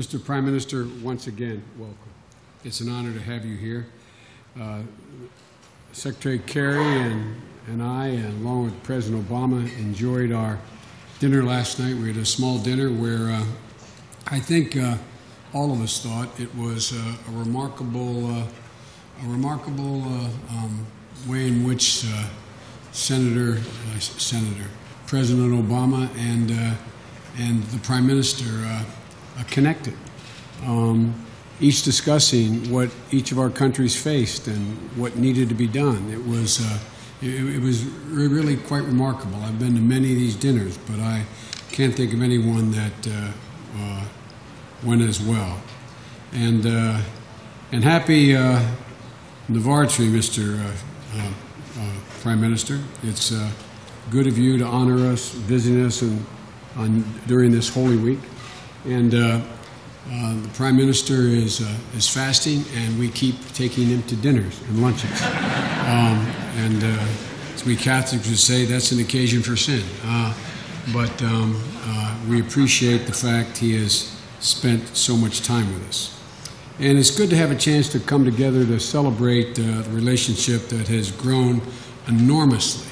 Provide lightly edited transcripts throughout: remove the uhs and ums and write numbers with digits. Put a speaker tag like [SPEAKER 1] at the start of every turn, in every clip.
[SPEAKER 1] Mr. Prime Minister, once again, welcome. It's an honor to have you here. Secretary Kerry and I, along with President Obama, enjoyed our dinner last night. We had a small dinner where I think all of us thought it was a remarkable way in which President Obama and the Prime Minister connected, each discussing what each of our countries faced and what needed to be done. It was really quite remarkable. I've been to many of these dinners, but I can't think of anyone that went as well. And happy Navaratri, Mr. Prime Minister. It's good of you to honor us, visiting us during this Holy Week. And the Prime Minister is fasting, and we keep taking him to dinners and lunches. As we Catholics would say, that's an occasion for sin. But we appreciate the fact he has spent so much time with us. And it's good to have a chance to come together to celebrate the relationship that has grown enormously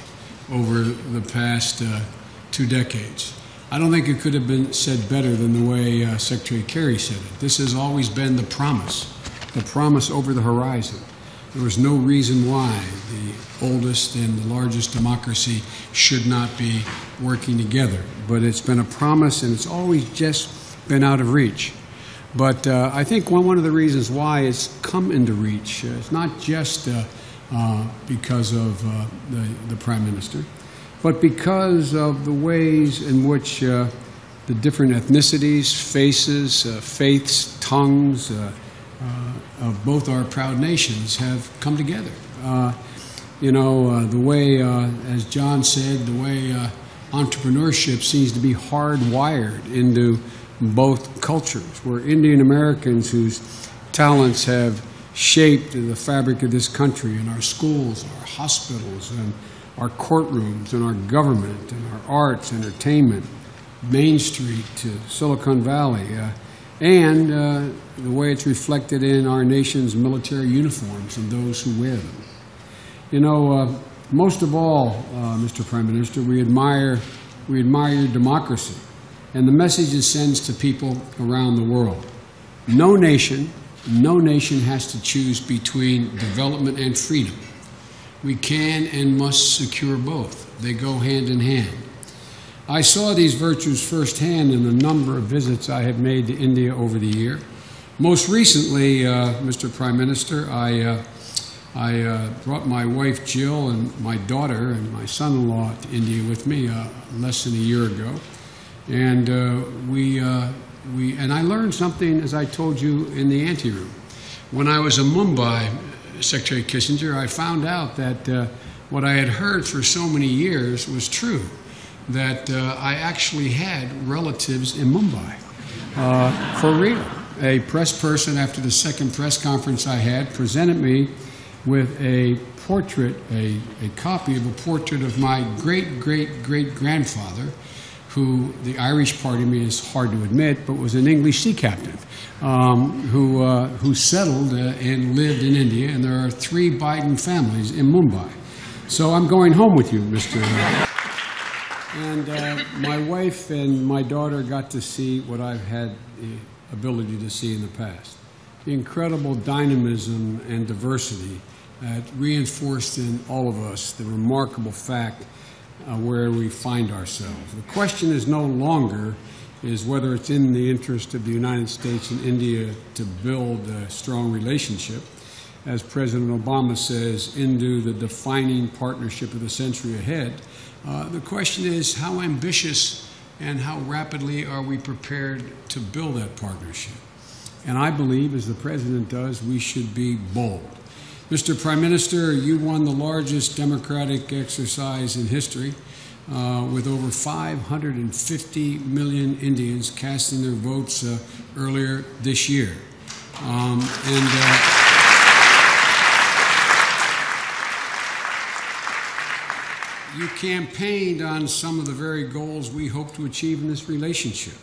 [SPEAKER 1] over the past 2 decades. I don't think it could have been said better than the way Secretary Kerry said it. This has always been the promise over the horizon. There was no reason why the oldest and the largest democracy should not be working together. But it's been a promise, and it's always just been out of reach. But I think one of the reasons why it's come into reach is not just because of the Prime Minister, but because of the ways in which the different ethnicities, faiths, tongues of both our proud nations have come together. The way, as John said, the way entrepreneurship seems to be hardwired into both cultures, where Indian Americans whose talents have shaped the fabric of this country, in our schools, our hospitals, and our courtrooms, and our government, and our arts, entertainment, Main Street to Silicon Valley, and the way it's reflected in our nation's military uniforms and those who wear them. Most of all, Mr. Prime Minister, we admire your democracy and the message it sends to people around the world. No nation has to choose between development and freedom. We can and must secure both. They go hand in hand. I saw these virtues firsthand in a number of visits I have made to India over the year. Most recently, Mr. Prime Minister, I brought my wife Jill and my daughter and my son-in-law to India with me less than a year ago. And I learned something, as I told you, in the anteroom. When I was in Mumbai, Secretary Kissinger, I found out that what I had heard for so many years was true, that I actually had relatives in Mumbai, for real. A press person, after the second press conference I had, presented me with a portrait, a copy of a portrait of my great-great-great-grandfather, who, the Irish part of me is hard to admit, but was an English sea captain, who settled and lived in India, and there are 3 Biden families in Mumbai. So I'm going home with you, Mr. And my wife and my daughter got to see what I've had the ability to see in the past. The incredible dynamism and diversity that reinforced in all of us the remarkable fact where we find ourselves. The question is no longer whether it's in the interest of the United States and India to build a strong relationship, as President Obama says, into the defining partnership of the century ahead. The question is, how ambitious and how rapidly are we prepared to build that partnership? And I believe, as the President does, we should be bold. Mr. Prime Minister, you won the largest democratic exercise in history, with over 550 million Indians casting their votes earlier this year. You campaigned on some of the very goals we hope to achieve in this relationship.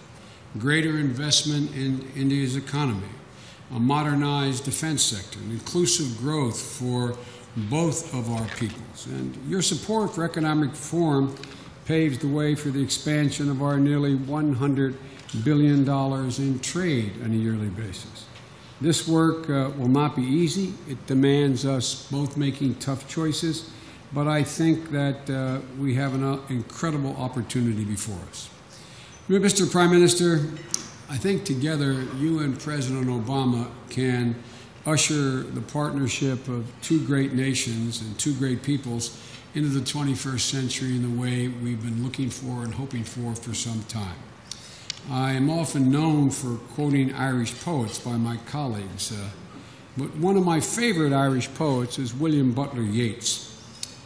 [SPEAKER 1] greater investment in India's economy, a modernized defense sector, and inclusive growth for both of our peoples. And your support for economic reform paves the way for the expansion of our nearly $100 billion in trade on a yearly basis. This work will not be easy. It demands us both making tough choices, but I think that we have an incredible opportunity before us. Mr. Prime Minister, I think together you and President Obama can usher the partnership of two great nations and two great peoples into the 21st century in the way we've been looking for and hoping for some time. I am often known for quoting Irish poets by my colleagues, but one of my favorite Irish poets is William Butler Yeats.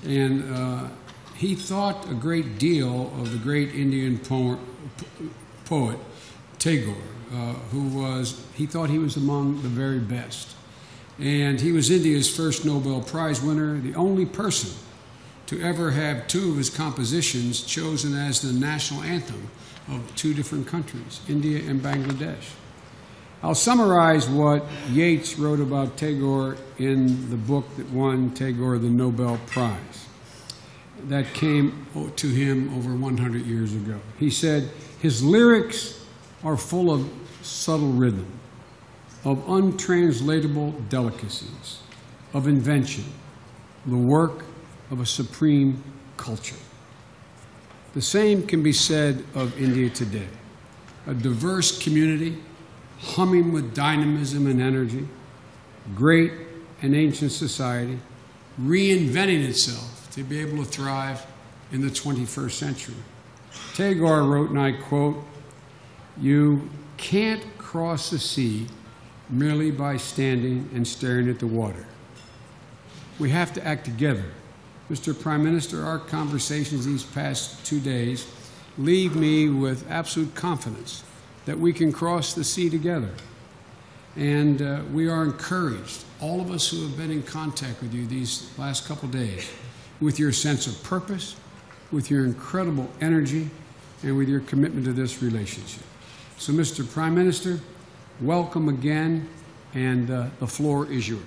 [SPEAKER 1] And he thought a great deal of the great Indian poet Tagore, he thought he was among the very best. And he was India's first Nobel Prize winner, the only person to ever have two of his compositions chosen as the national anthem of two different countries, India and Bangladesh. I'll summarize what Yeats wrote about Tagore in the book that won Tagore the Nobel Prize that came to him over 100 years ago. He said, his lyrics are full of subtle rhythm, of untranslatable delicacies, of invention, the work of a supreme culture. The same can be said of India today, a diverse community humming with dynamism and energy, great and ancient society, reinventing itself to be able to thrive in the 21st century. Tagore wrote, and I quote, "You can't cross the sea merely by standing and staring at the water. We have to act together." Mr. Prime Minister, our conversations these past 2 days leave me with absolute confidence that we can cross the sea together. And we are encouraged, all of us who have been in contact with you these last couple days, with your sense of purpose, with your incredible energy, and with your commitment to this relationship. So, Mr. Prime Minister, welcome again, and the floor is yours.